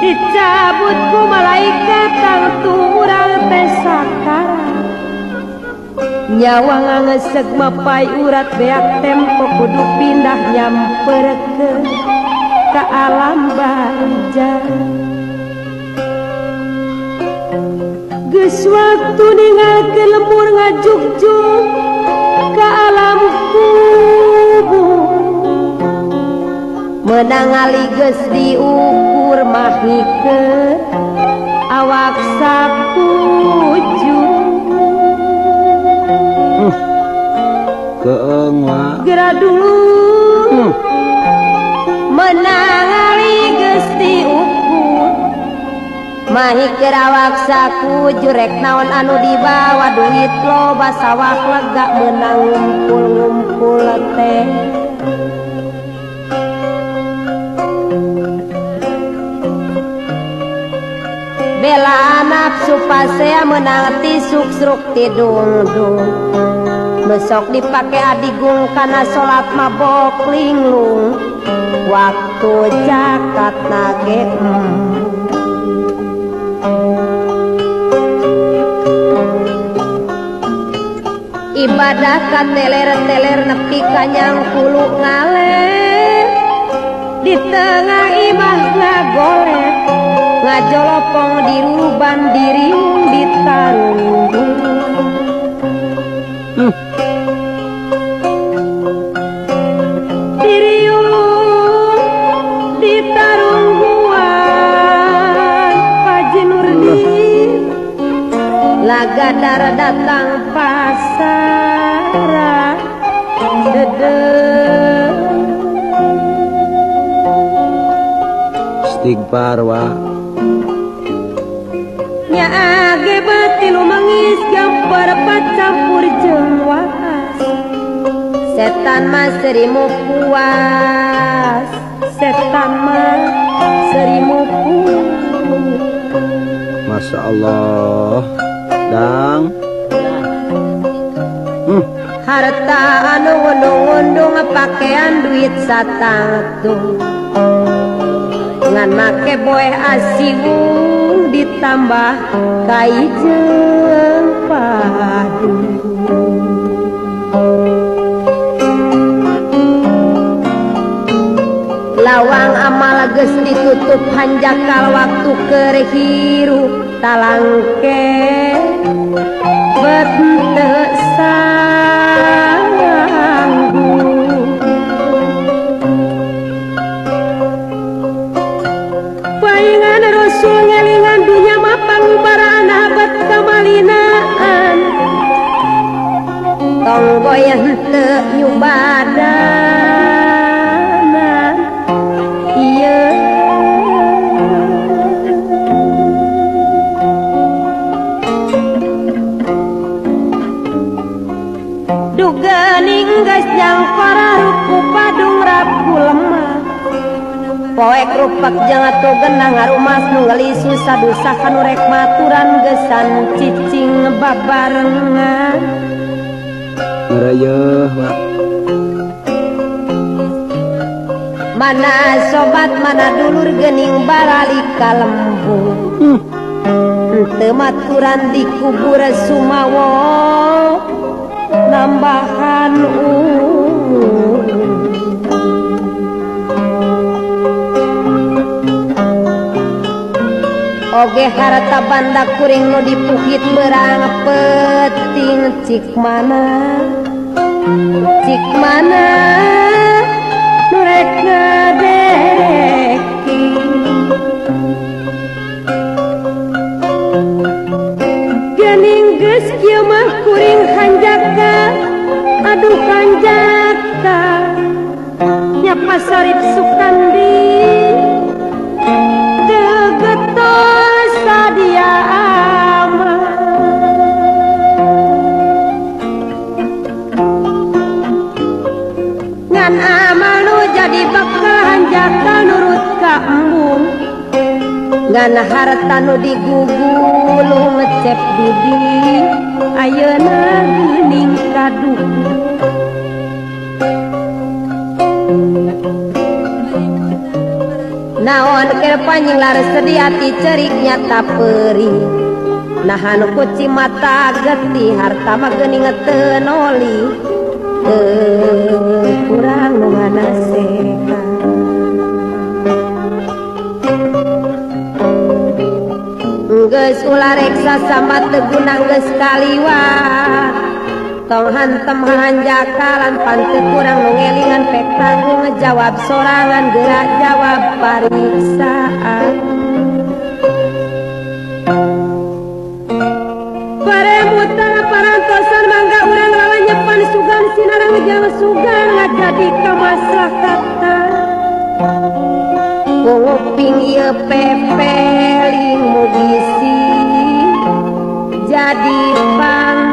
dicabut ku malaikat tangtu urang teh sakara nyawa ngangeseg mapai urat beak tempo kudu pindah nyamperkeun ka alam barja geus waktu ninggalkeun lemur ngajuk-juk ka alam kubur menang ali geus diukur mahikeun awak sakujur keung wa geura dulu menang ali geus diukur mahikeun awak sakujur rek naon anu dibawa duit loba sawah lega menang ngumpul-ngumpul teh bela nafsu pasea menang tisuk-sruk tidung-dung besok dipake adigung kana salat mabok linglung waktu jakat nage ibadah kateler-teler nepi kanyang kulu ngaler di tengah imah ngagolet ngajolopong diruban diriung ditarunggung diriung ditarungguan Paji Nurdin lagadar datang pasara dedeng istighfar wa nya age batilu mangis gampar pacampur jeung waas setan mah serimu puas setan mah serimu puas Masya Allah dang harta anu ngundung-ngundung pakaian duit satangtung ngan make boeh asiwung ditambah kai jeung padu lawang amal geus ditutup hanjakal waktu keur hirup talangke bet teu sanggup paingan Rasul ngelingan dunya mah pangubaran abad kamalinaan tong goyang teu nyubadanan ieu dugening geus nyangkora ruku padung rapu lemah poek rupak jeung atuh genang harumas nu ngelisu sadusa kanu rek maturan geusan cicing babarengan ngarayeuh wa mana sobat mana dulur geuning baralika lembur teu maturan di kubur sumawo nambahan oge harta banda kuring nu dipukit berang peting cik mana nu rek ngadeki geuning geus kieu mah kuring hanjaka aduh kanjaka nya pasarip sukandi degetos sadia aman ngan amal nu jadi bakal hanjaka nurut ka embung ngan harta nu digugulu ngecep budi ayeuna geuning kaduh naon keur panjing laras sediati cerik nyata perih nahan kuci mata getih harta mah geuning tenoli kurang nu nganasehan geus ulah reksa sambat teguna geus kaliwat tong hantem hanjakalan panteu kurang nu ngelingan pek tanggung ngejawab sorangan gerak jawab pariksaan paremuta parantosan mangga urang lawan nyepan sugan sinarang jawa sugan ngajadi kamaslahatan nguping ieu pepeling mugisi jadi pang